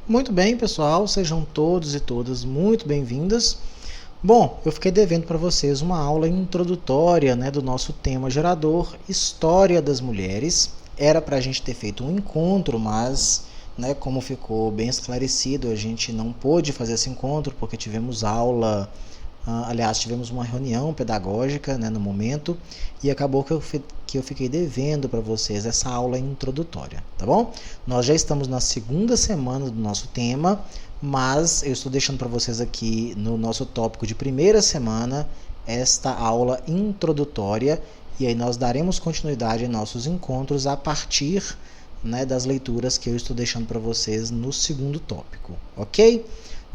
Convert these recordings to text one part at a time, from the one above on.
Muito bem, pessoal, sejam todos e todas muito bem-vindas. Bom, eu fiquei devendo para vocês uma aula introdutória, do nosso tema gerador, História das Mulheres. Era para a gente ter feito um encontro, mas, como ficou bem esclarecido, a gente não pôde fazer esse encontro porque tivemos aula. Tivemos uma reunião pedagógica no momento e acabou que eu fiquei devendo para vocês essa aula introdutória, tá bom? Nós já estamos na segunda semana do nosso tema, mas eu estou deixando para vocês aqui no nosso tópico de primeira semana esta aula introdutória e aí nós daremos continuidade em nossos encontros a partir das leituras que eu estou deixando para vocês no segundo tópico, ok?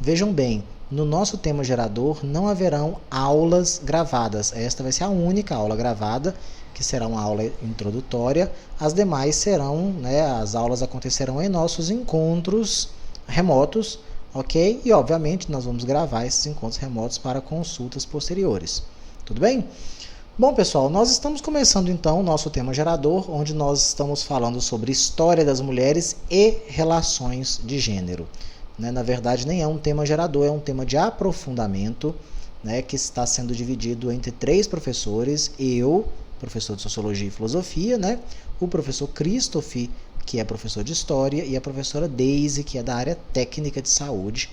Vejam bem, no nosso tema gerador não haverão aulas gravadas. Esta vai ser a única aula gravada, que será uma aula introdutória. As demais serão, as aulas acontecerão em nossos encontros remotos, ok? E, obviamente, nós vamos gravar esses encontros remotos para consultas posteriores. Tudo bem? Bom, pessoal, nós estamos começando, então, o nosso tema gerador, onde nós estamos falando sobre história das mulheres e relações de gênero. Na verdade, nem é um tema gerador, é um tema de aprofundamento, que está sendo dividido entre 3 professores, eu, professor de Sociologia e Filosofia, o professor Christoph, que é professor de História, e a professora Daisy, que é da área técnica de saúde,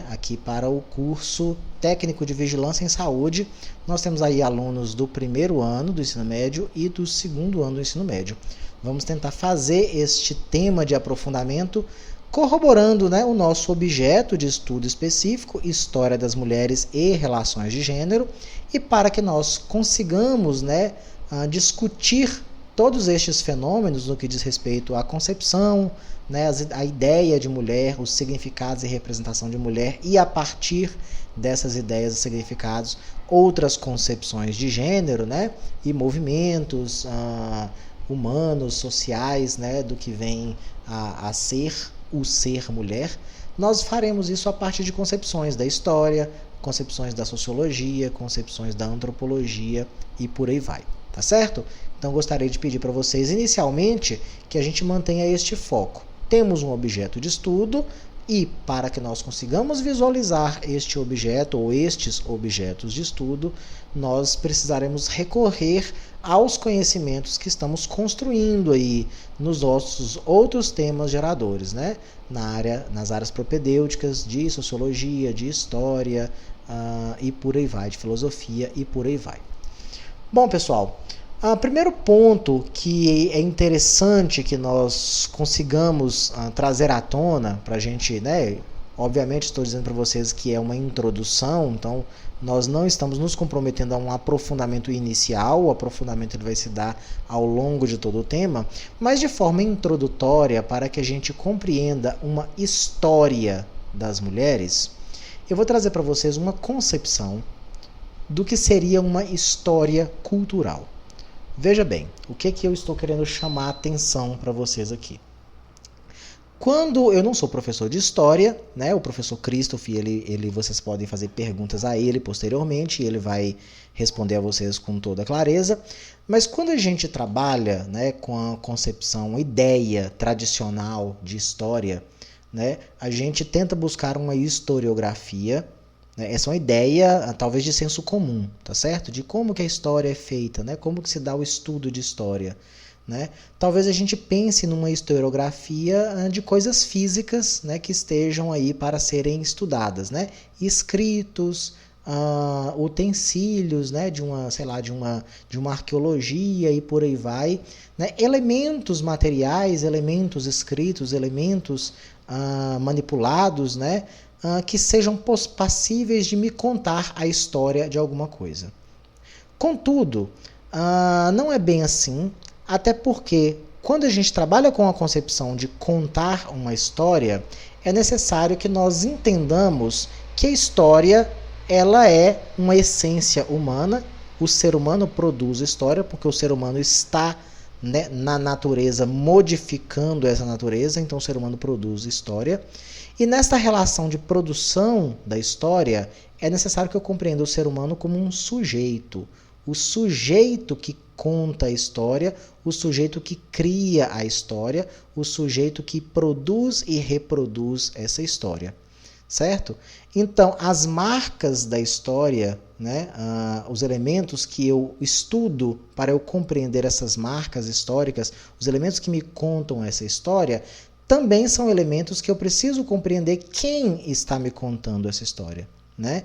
aqui para o curso técnico de vigilância em saúde. Nós temos aí alunos do primeiro ano do ensino médio e do segundo ano do ensino médio. Vamos tentar fazer este tema de aprofundamento corroborando o nosso objeto de estudo específico, História das Mulheres e Relações de Gênero, e para que nós consigamos discutir todos estes fenômenos no que diz respeito à concepção, a ideia de mulher, os significados e representação de mulher, e a partir dessas ideias e significados, outras concepções de gênero, e movimentos humanos, sociais, do que vem a ser o ser mulher. Nós faremos isso a partir de concepções da história, concepções da sociologia, concepções da antropologia e por aí vai, tá certo? Então gostaria de pedir para vocês inicialmente que a gente mantenha este foco. Temos um objeto de estudo e para que nós consigamos visualizar este objeto ou estes objetos de estudo, nós precisaremos recorrer aos conhecimentos que estamos construindo aí nos nossos outros temas geradores, nas áreas propedêuticas de sociologia, de história e por aí vai, de filosofia e por aí vai. Bom, pessoal, o primeiro ponto que é interessante que nós consigamos trazer à tona para a gente, obviamente estou dizendo para vocês que é uma introdução, então nós não estamos nos comprometendo a um aprofundamento inicial, o aprofundamento ele vai se dar ao longo de todo o tema, mas de forma introdutória para que a gente compreenda uma história das mulheres, eu vou trazer para vocês uma concepção do que seria uma história cultural. Veja bem, o que eu estou querendo chamar a atenção para vocês aqui. Quando eu não sou professor de história, o professor Christoph, vocês podem fazer perguntas a ele posteriormente, e ele vai responder a vocês com toda clareza, mas quando a gente trabalha com a concepção, ideia tradicional de história, a gente tenta buscar uma historiografia. Essa é uma ideia, talvez, de senso comum, tá certo? De como que a história é feita, como que se dá o estudo de história. Talvez a gente pense numa historiografia de coisas físicas que estejam aí para serem estudadas. Escritos, utensílios de uma arqueologia e por aí vai. Elementos materiais, elementos escritos, elementos manipulados, que sejam passíveis de me contar a história de alguma coisa. Contudo, não é bem assim, até porque quando a gente trabalha com a concepção de contar uma história, é necessário que nós entendamos que a história ela é uma essência humana, o ser humano produz história, porque o ser humano está na natureza modificando essa natureza, então o ser humano produz história. E nesta relação de produção da história, é necessário que eu compreenda o ser humano como um sujeito. o sujeito que conta a história, o sujeito que cria a história, o sujeito que produz e reproduz essa história, certo? Então, as marcas da história, né, os elementos que eu estudo para eu compreender essas marcas históricas, os elementos que me contam essa história, também são elementos que eu preciso compreender quem está me contando essa história, né?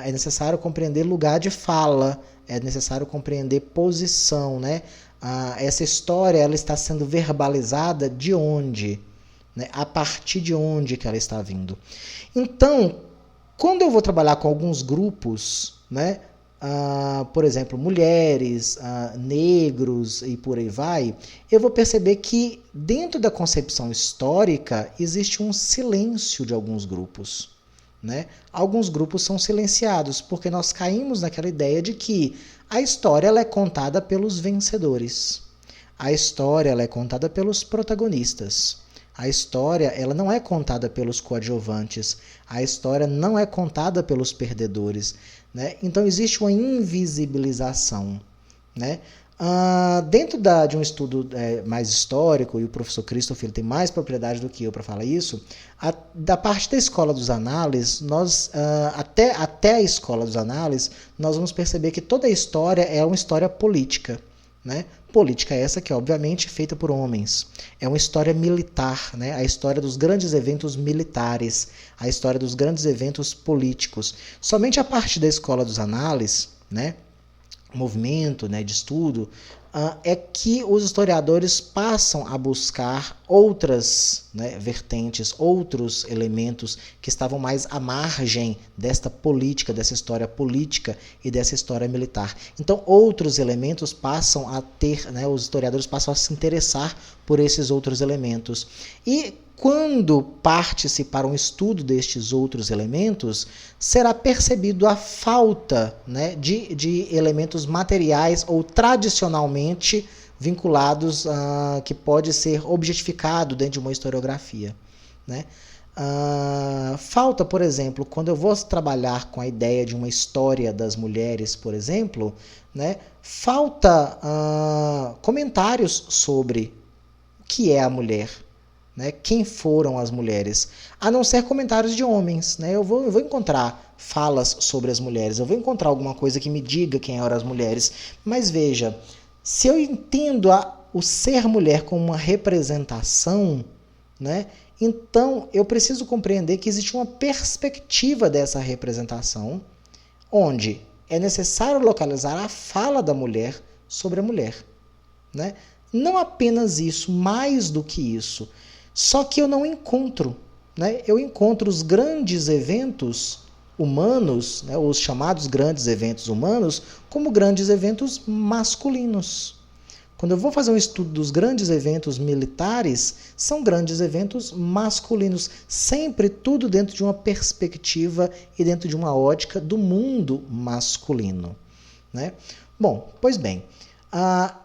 É necessário compreender lugar de fala, é necessário compreender posição, né? Essa história ela está sendo verbalizada de onde? Né? A partir de onde que ela está vindo? Então, quando eu vou trabalhar com alguns grupos, né? Por exemplo, mulheres, negros e por aí vai, eu vou perceber que dentro da concepção histórica existe um silêncio de alguns grupos. Né? Alguns grupos são silenciados porque nós caímos naquela ideia de que a história ela é contada pelos vencedores. A história ela é contada pelos protagonistas. A história ela não é contada pelos coadjuvantes. A história não é contada pelos perdedores. Né? Então existe uma invisibilização. Né? Dentro de um estudo mais histórico, e o professor Christopher tem mais propriedade do que eu para falar isso, da parte da escola dos análises, até a escola dos análises, nós vamos perceber que toda a história é uma história política. Né? Política essa que é obviamente feita por homens. É uma história militar, né? A história dos grandes eventos militares, a história dos grandes eventos políticos. Somente a partir da escola dos análises, né? Movimento, né, de estudo, é que os historiadores passam a buscar outras, né, vertentes, outros elementos que estavam mais à margem desta política, dessa história política e dessa história militar. Então, outros elementos passam a ter, né, os historiadores passam a se interessar por esses outros elementos. E quando parte-se para um estudo destes outros elementos, será percebido a falta, né, de elementos materiais ou tradicionalmente vinculados, que pode ser objetificado dentro de uma historiografia. Né? Falta, por exemplo, quando eu vou trabalhar com a ideia de uma história das mulheres, por exemplo, né, falta comentários sobre o que é a mulher. Né, quem foram as mulheres, a não ser comentários de homens. Né, eu vou encontrar falas sobre as mulheres, eu vou encontrar alguma coisa que me diga quem eram as mulheres, mas veja, se eu entendo o ser mulher como uma representação, né, então eu preciso compreender que existe uma perspectiva dessa representação, onde é necessário localizar a fala da mulher sobre a mulher. Né? Não apenas isso, mais do que isso. Só que eu não encontro, né? Eu encontro os grandes eventos humanos, né, os chamados grandes eventos humanos, como grandes eventos masculinos. Quando eu vou fazer um estudo dos grandes eventos militares, são grandes eventos masculinos, sempre tudo dentro de uma perspectiva e dentro de uma ótica do mundo masculino. Né? Bom, pois bem,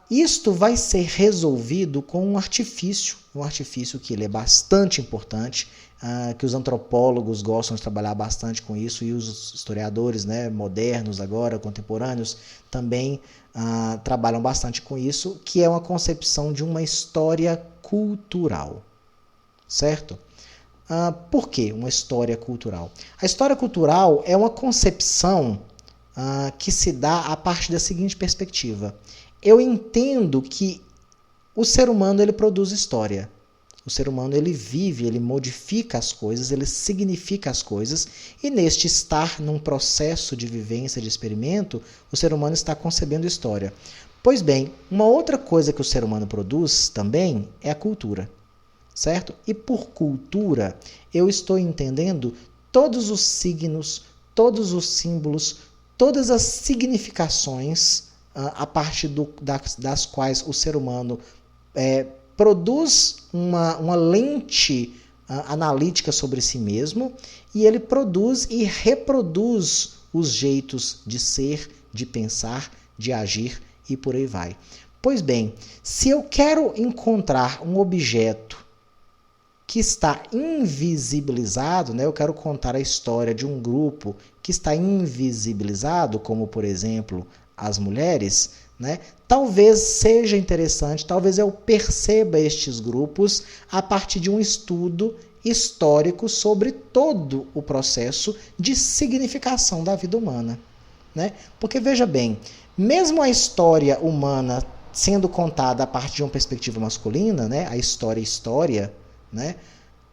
isto vai ser resolvido com um artifício que ele é bastante importante, que os antropólogos gostam de trabalhar bastante com isso, e os historiadores, né, modernos agora, contemporâneos, também trabalham bastante com isso, que é uma concepção de uma história cultural. Certo? Por que uma história cultural? A história cultural é uma concepção que se dá a partir da seguinte perspectiva. Eu entendo que o ser humano ele produz história. O ser humano ele vive, ele modifica as coisas, ele significa as coisas, e neste estar num processo de vivência, de experimento, o ser humano está concebendo história. Pois bem, uma outra coisa que o ser humano produz também é a cultura. Certo? E por cultura, eu estou entendendo todos os signos, todos os símbolos, todas as significações a partir das quais o ser humano produz uma lente analítica sobre si mesmo, e ele produz e reproduz os jeitos de ser, de pensar, de agir e por aí vai. Pois bem, se eu quero encontrar um objeto que está invisibilizado, né? Eu quero contar a história de um grupo que está invisibilizado, como por exemplo as mulheres, né, talvez seja interessante, talvez eu perceba estes grupos a partir de um estudo histórico sobre todo o processo de significação da vida humana, né? Porque veja bem, mesmo a história humana sendo contada a partir de uma perspectiva masculina, né, a história, né,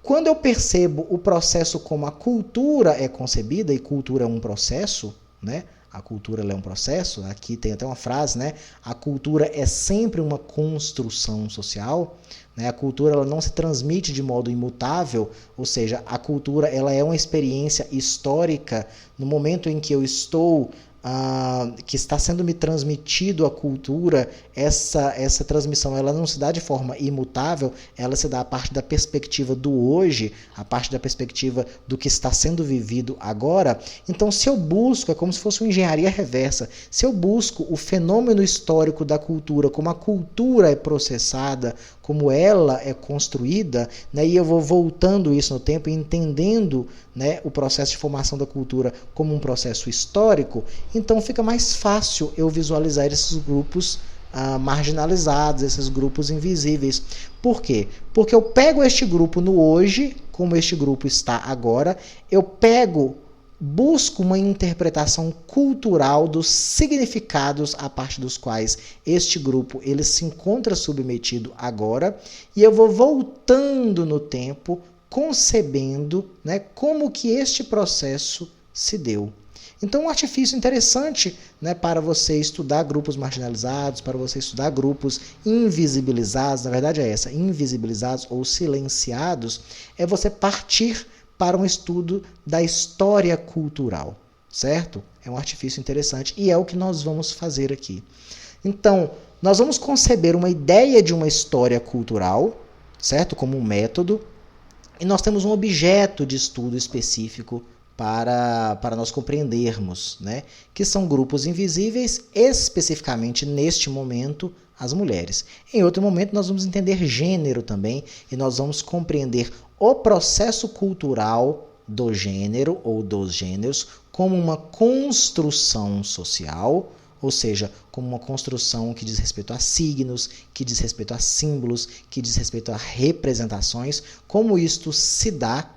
quando eu percebo o processo como a cultura é concebida, e cultura é um processo, né, a cultura é um processo, aqui tem até uma frase, né, a cultura é sempre uma construção social, né, a cultura ela não se transmite de modo imutável, ou seja, a cultura ela é uma experiência histórica no momento em que eu estou que está sendo me transmitido a cultura, essa transmissão ela não se dá de forma imutável, ela se dá a partir da perspectiva do hoje, a partir da perspectiva do que está sendo vivido agora. Então, se eu busco, é como se fosse uma engenharia reversa, se eu busco o fenômeno histórico da cultura, como a cultura é processada, como ela é construída, né, e eu vou voltando isso no tempo e entendendo, né, o processo de formação da cultura como um processo histórico, então fica mais fácil eu visualizar esses grupos marginalizados, esses grupos invisíveis. Por quê? Porque eu pego este grupo no hoje, como este grupo está agora, busco uma interpretação cultural dos significados a partir dos quais este grupo ele se encontra submetido agora, e eu vou voltando no tempo, concebendo, né, como que este processo se deu. Então, um artifício interessante, né, para você estudar grupos marginalizados, para você estudar grupos invisibilizados, na verdade é essa, invisibilizados ou silenciados, é você partir para um estudo da história cultural, certo? É um artifício interessante e é o que nós vamos fazer aqui. Então, nós vamos conceber uma ideia de uma história cultural, certo? Como um método, e nós temos um objeto de estudo específico para nós compreendermos, né? Que são grupos invisíveis, especificamente neste momento, as mulheres. Em outro momento, nós vamos entender gênero também, e nós vamos compreender o processo cultural do gênero ou dos gêneros como uma construção social, ou seja, como uma construção que diz respeito a signos, que diz respeito a símbolos, que diz respeito a representações, como isto se dá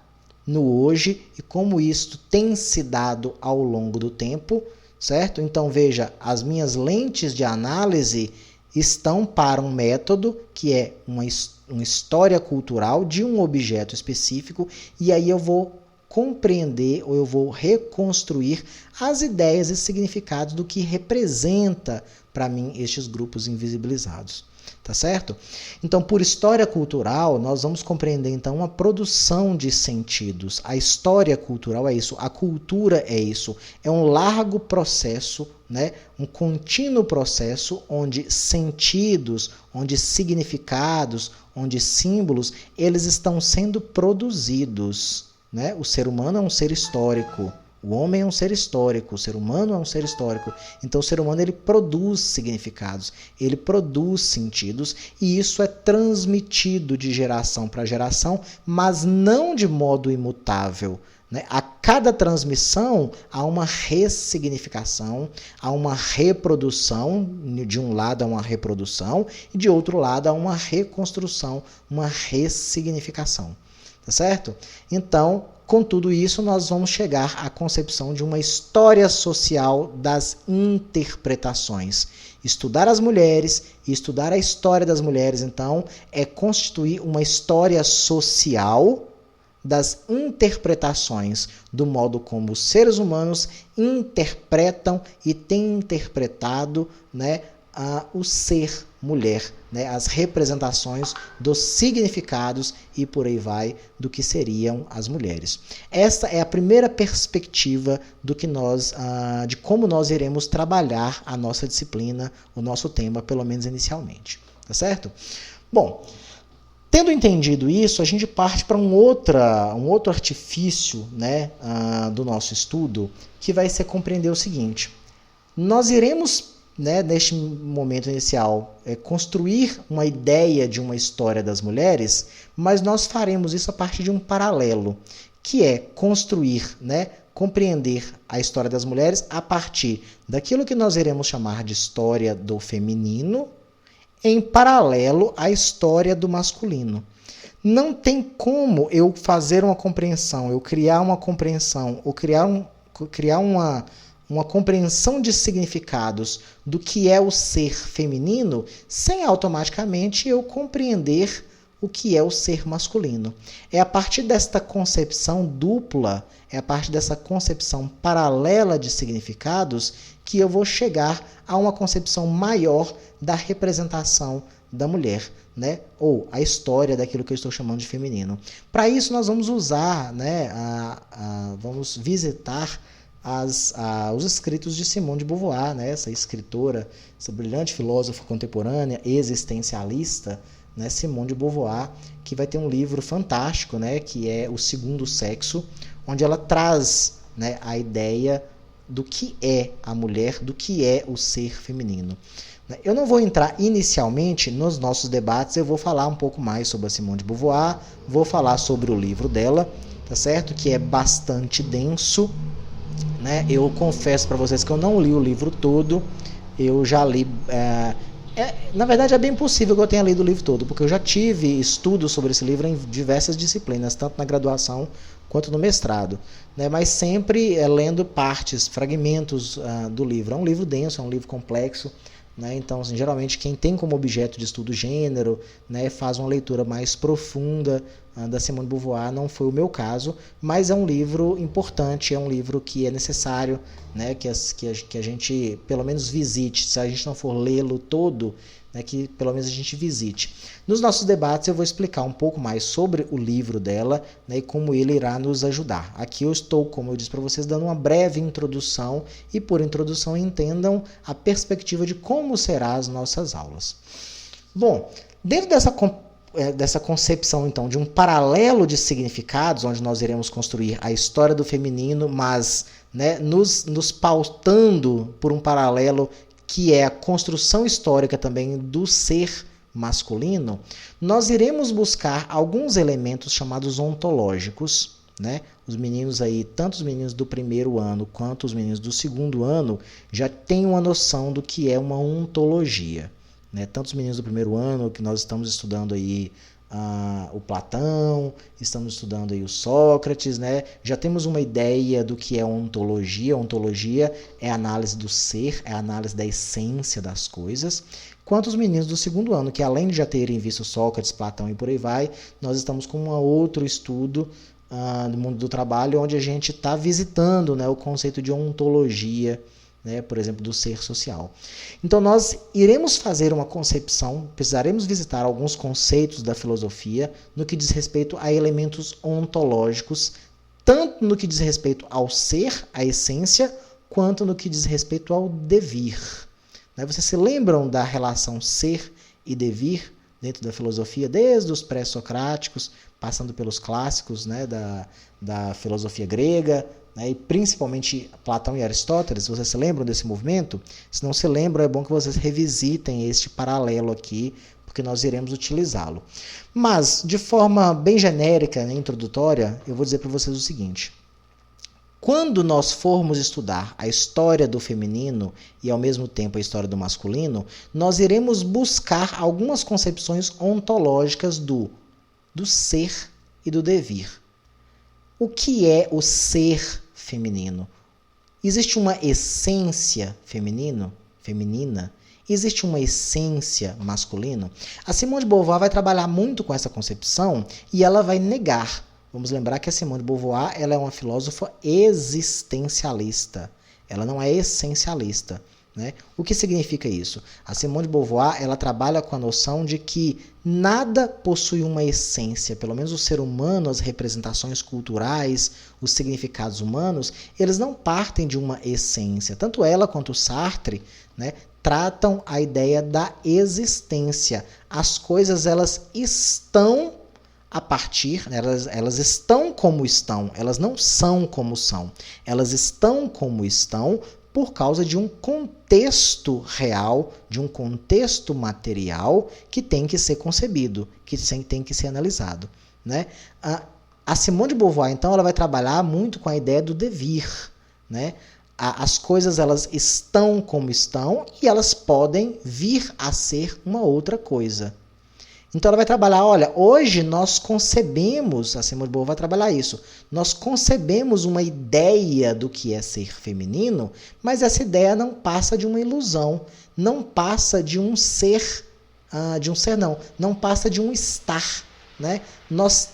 no hoje e como isto tem se dado ao longo do tempo, certo? Então veja, as minhas lentes de análise estão para um método que é uma história cultural de um objeto específico, e aí eu vou compreender ou eu vou reconstruir as ideias e significados do que representa para mim estes grupos invisibilizados. Tá certo? Então, por história cultural, nós vamos compreender então uma produção de sentidos. A história cultural é isso, a cultura é isso. É um largo processo, né? Um contínuo processo onde sentidos, onde significados, onde símbolos, eles estão sendo produzidos, né? O ser humano é um ser histórico. O homem é um ser histórico, o ser humano é um ser histórico. Então o ser humano ele produz significados, ele produz sentidos, e isso é transmitido de geração para geração, mas não de modo imutável, né? A cada transmissão há uma ressignificação, há uma reprodução, de um lado há uma reprodução e de outro lado há uma reconstrução, uma ressignificação. Tá certo? Então, com tudo isso, nós vamos chegar à concepção de uma história social das interpretações. Estudar as mulheres e estudar a história das mulheres, então, é constituir uma história social das interpretações, do modo como os seres humanos interpretam e têm interpretado, né, o ser mulher, né, as representações dos significados e por aí vai do que seriam as mulheres. Esta é a primeira perspectiva do que de como nós iremos trabalhar a nossa disciplina, o nosso tema, pelo menos inicialmente, tá certo? Bom, tendo entendido isso, a gente parte para um outro artifício, né, do nosso estudo, que vai ser compreender o seguinte: nós iremos né, neste momento inicial, construir uma ideia de uma história das mulheres, mas nós faremos isso a partir de um paralelo, que é construir, né, compreender a história das mulheres a partir daquilo que nós iremos chamar de história do feminino, em paralelo à história do masculino. Não tem como eu fazer uma compreensão, eu criar uma compreensão, ou criar uma compreensão de significados do que é o ser feminino, sem automaticamente eu compreender o que é o ser masculino. É a partir desta concepção dupla, é a partir dessa concepção paralela de significados que eu vou chegar a uma concepção maior da representação da mulher, né? Ou a história daquilo que eu estou chamando de feminino. Para isso nós vamos usar, né, vamos visitar os escritos de Simone de Beauvoir, né? Essa escritora, essa brilhante filósofa contemporânea, existencialista, né? Simone de Beauvoir, que vai ter um livro fantástico, né? Que é O Segundo Sexo, onde ela traz, né, a ideia do que é a mulher, do que é o ser feminino. Eu não vou entrar inicialmente nos nossos debates, eu vou falar um pouco mais sobre a Simone de Beauvoir, vou falar sobre o livro dela, tá certo? Que é bastante denso, né? Eu confesso para vocês que eu não li o livro todo, eu já li... na verdade é bem possível que eu tenha lido o livro todo, porque eu já tive estudos sobre esse livro em diversas disciplinas, tanto na graduação quanto no mestrado, né? Mas sempre lendo partes, fragmentos do livro. É um livro denso, é um livro complexo, né? Então, assim, geralmente quem tem como objeto de estudo gênero, né, faz uma leitura mais profunda da Simone de Beauvoir. Não foi o meu caso, mas é um livro importante, é um livro que é necessário, né, que a gente pelo menos visite. Se a gente não for lê-lo todo, né, que pelo menos a gente visite. Nos nossos debates eu vou explicar um pouco mais sobre o livro dela, né, e como ele irá nos ajudar. Aqui eu estou, como eu disse para vocês, dando uma breve introdução, e por introdução entendam a perspectiva de como serão as nossas aulas. Bom, dentro dessa concepção então de um paralelo de significados, onde nós iremos construir a história do feminino, mas, né, nos pautando por um paralelo que é a construção histórica também do ser masculino, nós iremos buscar alguns elementos chamados ontológicos, né? Os meninos aí, tanto os meninos do primeiro ano quanto os meninos do segundo ano, já têm uma noção do que é uma ontologia, né? Tanto os meninos do primeiro ano, que nós estamos estudando aí o Platão, estamos estudando aí o Sócrates, né? Já temos uma ideia do que é ontologia. Ontologia é a análise do ser, é a análise da essência das coisas. Quanto os meninos do segundo ano, que além de já terem visto Sócrates, Platão e por aí vai, nós estamos com um outro estudo do mundo do trabalho, onde a gente está visitando, né, o conceito de ontologia, né, por exemplo, do ser social. Então nós iremos fazer uma concepção, precisaremos visitar alguns conceitos da filosofia no que diz respeito a elementos ontológicos, tanto no que diz respeito ao ser, à essência, quanto no que diz respeito ao devir. Vocês se lembram da relação ser e devir dentro da filosofia, desde os pré-socráticos, passando pelos clássicos, né, da filosofia grega, né, e principalmente Platão e Aristóteles? Vocês se lembram desse movimento? Se não se lembram, é bom que vocês revisitem este paralelo aqui, porque nós iremos utilizá-lo. Mas, de forma bem genérica, né, introdutória, eu vou dizer para vocês o seguinte: quando nós formos estudar a história do feminino e ao mesmo tempo a história do masculino, nós iremos buscar algumas concepções ontológicas do ser e do devir. O que é o ser feminino? Existe uma essência feminina? Existe uma essência masculina? A Simone de Beauvoir vai trabalhar muito com essa concepção e ela vai negar. Vamos lembrar que a Simone de Beauvoir ela é uma filósofa existencialista. Ela não é essencialista, né? O que significa isso? A Simone de Beauvoir ela trabalha com a noção de que nada possui uma essência. Pelo menos o ser humano, as representações culturais, os significados humanos, eles não partem de uma essência. Tanto ela quanto o Sartre, né, tratam a ideia da existência. As coisas elas estão a partir, elas estão como estão, elas não são como são. Elas estão como estão por causa de um contexto real, de um contexto material que tem que ser concebido, que tem que ser analisado, né? A Simone de Beauvoir, então, ela vai trabalhar muito com a ideia do devir, né? As coisas, elas estão como estão e elas podem vir a ser uma outra coisa. Então ela vai trabalhar, olha, hoje nós concebemos, a Simone de Beauvoir vai trabalhar isso, nós concebemos uma ideia do que é ser feminino, mas essa ideia não passa de uma ilusão, não passa de um ser, não passa de um estar, né? Nós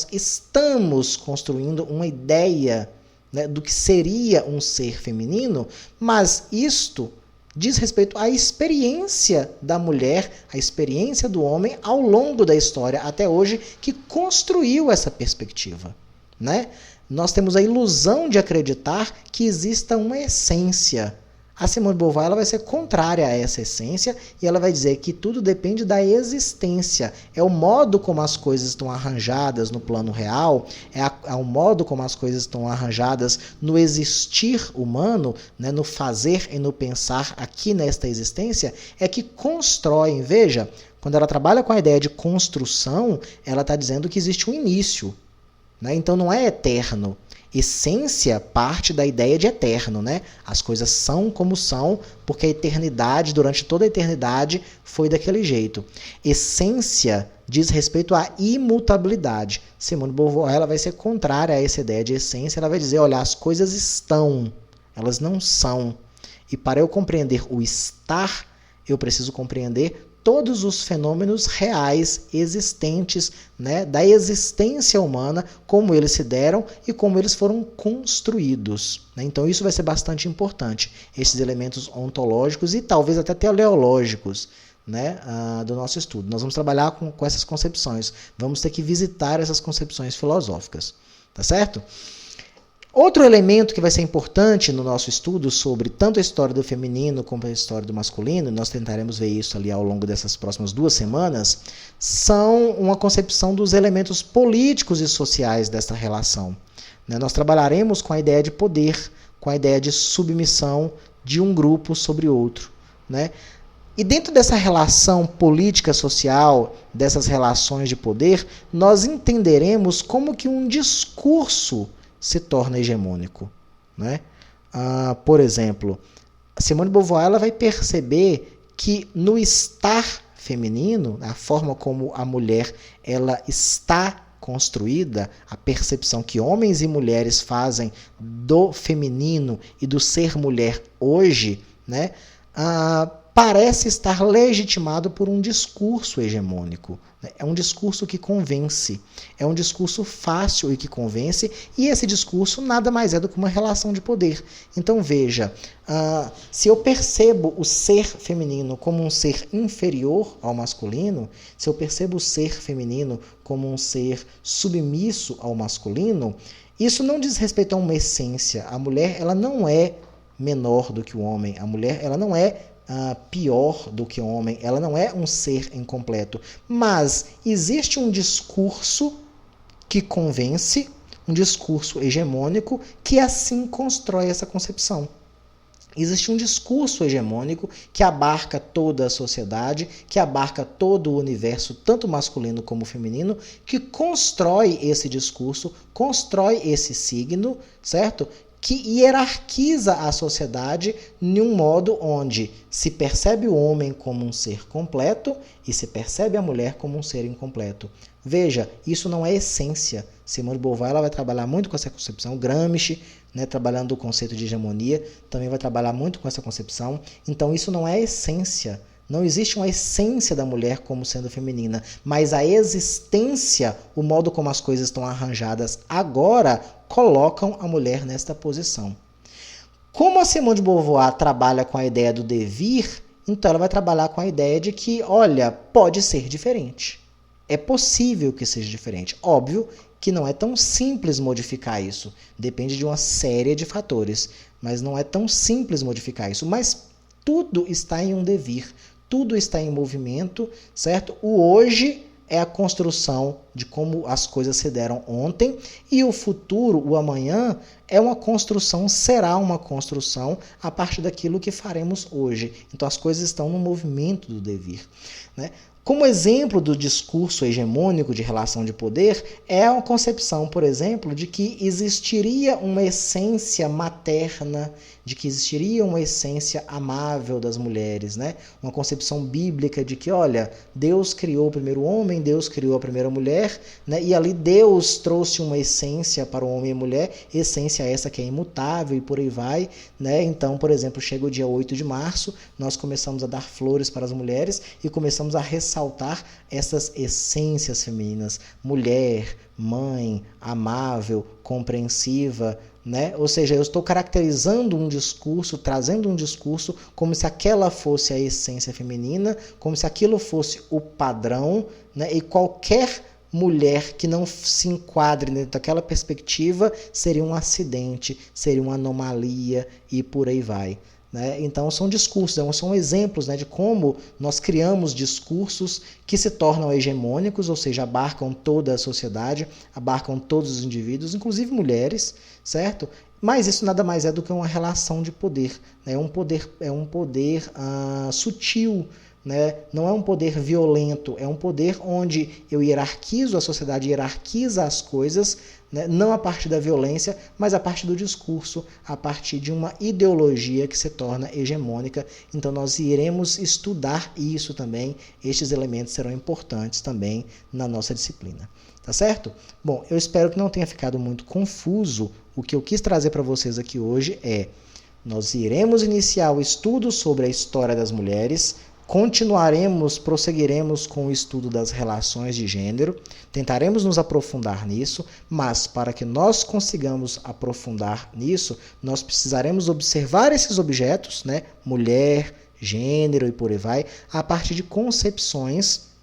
estamos construindo uma ideia, né, do que seria um ser feminino, mas isto diz respeito à experiência da mulher, à experiência do homem ao longo da história até hoje, que construiu essa perspectiva, né? Nós temos a ilusão de acreditar que exista uma essência. A Simone de Beauvoir, ela vai ser contrária a essa essência e ela vai dizer que tudo depende da existência. É o modo como as coisas estão arranjadas no plano real, é o modo como as coisas estão arranjadas no existir humano, né, no fazer e no pensar aqui nesta existência, é que constroem. Veja, quando ela trabalha com a ideia de construção, ela está dizendo que existe um início, né? Então não é eterno. Essência parte da ideia de eterno, né? As coisas são como são, porque a eternidade, durante toda a eternidade, foi daquele jeito. Essência diz respeito à imutabilidade. Simone de Beauvoir, ela vai ser contrária a essa ideia de essência, ela vai dizer, olha, as coisas estão, elas não são. E para eu compreender o estar, eu preciso compreender todos os fenômenos reais existentes, né, da existência humana, como eles se deram e como eles foram construídos, né? Então isso vai ser bastante importante, esses elementos ontológicos e talvez até teleológicos, né, do nosso estudo. Nós vamos trabalhar com essas concepções, vamos ter que visitar essas concepções filosóficas, tá certo? Outro elemento que vai ser importante no nosso estudo sobre tanto a história do feminino como a história do masculino, nós tentaremos ver isso ali ao longo dessas próximas 2 semanas, são uma concepção dos elementos políticos e sociais desta relação. Nós trabalharemos com a ideia de poder, com a ideia de submissão de um grupo sobre outro, né? E dentro dessa relação política social, dessas relações de poder, nós entenderemos como que um discurso se torna hegemônico, né? Por exemplo, a Simone de Beauvoir, ela vai perceber que no estar feminino, a forma como a mulher ela está construída, a percepção que homens e mulheres fazem do feminino e do ser mulher hoje, né, parece estar legitimado por um discurso hegemônico. É um discurso que convence, é um discurso fácil e que convence, e esse discurso nada mais é do que uma relação de poder. Então veja, se eu percebo o ser feminino como um ser inferior ao masculino, se eu percebo o ser feminino como um ser submisso ao masculino, isso não diz respeito a uma essência. A mulher, ela não é menor do que o homem, a mulher, ela não é pior do que o homem, ela não é um ser incompleto, mas existe um discurso que convence, um discurso hegemônico que assim constrói essa concepção. Existe um discurso hegemônico que abarca toda a sociedade, que abarca todo o universo, tanto masculino como feminino, que constrói esse discurso, constrói esse signo, certo? Que hierarquiza a sociedade em um modo onde se percebe o homem como um ser completo e se percebe a mulher como um ser incompleto. Veja, isso não é essência. Simone de Beauvoir, ela vai trabalhar muito com essa concepção. Gramsci, né, trabalhando o conceito de hegemonia, também vai trabalhar muito com essa concepção. Então isso não é essência. Não existe uma essência da mulher como sendo feminina, mas a existência, o modo como as coisas estão arranjadas agora, colocam a mulher nesta posição. Como a Simone de Beauvoir trabalha com a ideia do devir, então ela vai trabalhar com a ideia de que, olha, pode ser diferente. É possível que seja diferente. Óbvio que não é tão simples modificar isso. Depende de uma série de fatores, mas não é tão simples modificar isso. Mas tudo está em um devir. Tudo está em movimento, certo? O hoje é a construção de como as coisas se deram ontem, e o futuro, o amanhã, é uma construção, será uma construção a partir daquilo que faremos hoje. Então as coisas estão no movimento do devir, né? Como exemplo do discurso hegemônico de relação de poder, é a concepção, por exemplo, de que existiria uma essência materna, de que existiria uma essência amável das mulheres, né? Uma concepção bíblica de que, olha, Deus criou o primeiro homem, Deus criou a primeira mulher, né? E ali Deus trouxe uma essência para o homem e a mulher, essência essa que é imutável e por aí vai, né? Então, por exemplo, chega o dia 8 de março, nós começamos a dar flores para as mulheres e começamos a ressaltar essas essências femininas, mulher, mãe, amável, compreensiva, né? Ou seja, eu estou caracterizando um discurso, trazendo um discurso como se aquela fosse a essência feminina, como se aquilo fosse o padrão, né? E qualquer mulher que não se enquadre dentro daquela perspectiva seria um acidente, seria uma anomalia e por aí vai. Né? Então são discursos, são exemplos, né, de como nós criamos discursos que se tornam hegemônicos, ou seja, abarcam toda a sociedade, abarcam todos os indivíduos, inclusive mulheres, certo? Mas isso nada mais é do que uma relação de poder, né? É um poder sutil, né? Não é um poder violento, é um poder onde eu hierarquizo, a sociedade hierarquiza as coisas, né? Não a partir da violência, mas a partir do discurso, a partir de uma ideologia que se torna hegemônica. Então nós iremos estudar isso também, estes elementos serão importantes também na nossa disciplina. Tá certo? Bom, eu espero que não tenha ficado muito confuso. O que eu quis trazer para vocês aqui hoje é: nós iremos iniciar o estudo sobre a história das mulheres, prosseguiremos com o estudo das relações de gênero, tentaremos nos aprofundar nisso, mas para que nós consigamos aprofundar nisso, nós precisaremos observar esses objetos, né? Mulher, gênero e por aí vai, a partir de concepções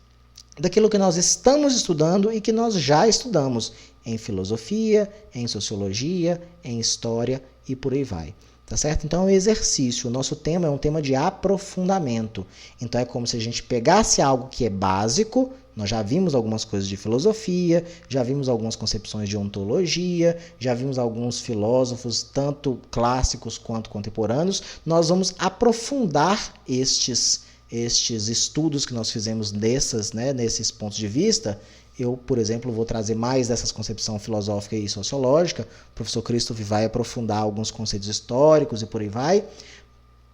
daquilo que nós estamos estudando e que nós já estudamos em filosofia, em sociologia, em história e por aí vai. Tá certo? Então é um exercício. O nosso tema é um tema de aprofundamento. Então é como se a gente pegasse algo que é básico. Nós já vimos algumas coisas de filosofia, já vimos algumas concepções de ontologia, já vimos alguns filósofos, tanto clássicos quanto contemporâneos. Nós vamos aprofundar estes estudos que nós fizemos nesses pontos de vista. Eu, por exemplo, vou trazer mais dessas concepções filosófica e sociológica. O professor Christoph vai aprofundar alguns conceitos históricos e por aí vai,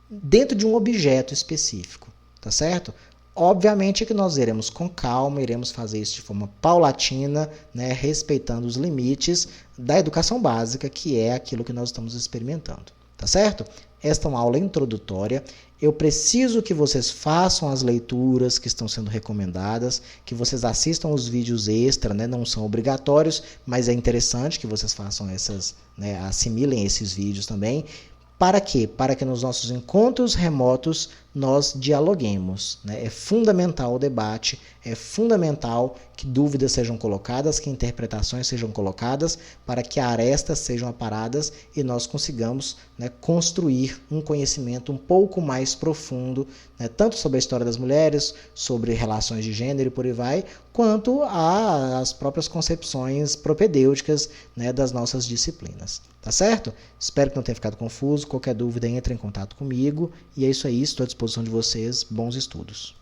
dentro de um objeto específico, tá certo? Obviamente que nós iremos com calma, iremos fazer isso de forma paulatina, né, respeitando os limites da educação básica, que é aquilo que nós estamos experimentando, tá certo? Esta é uma aula introdutória. Eu preciso que vocês façam as leituras que estão sendo recomendadas, que vocês assistam os vídeos extra, né? Não são obrigatórios, mas é interessante que vocês façam assimilem esses vídeos também. Para quê? Para que nos nossos encontros remotos nós dialoguemos, né? É fundamental o debate, é fundamental que dúvidas sejam colocadas, que interpretações sejam colocadas, para que arestas sejam aparadas e nós consigamos, né, construir um conhecimento um pouco mais profundo, né, tanto sobre a história das mulheres, sobre relações de gênero e por aí vai, quanto às próprias concepções propedêuticas, né, das nossas disciplinas. Tá certo? Espero que não tenha ficado confuso. Qualquer dúvida, entre em contato comigo. E é isso aí, estou à disposição de vocês. Bons estudos.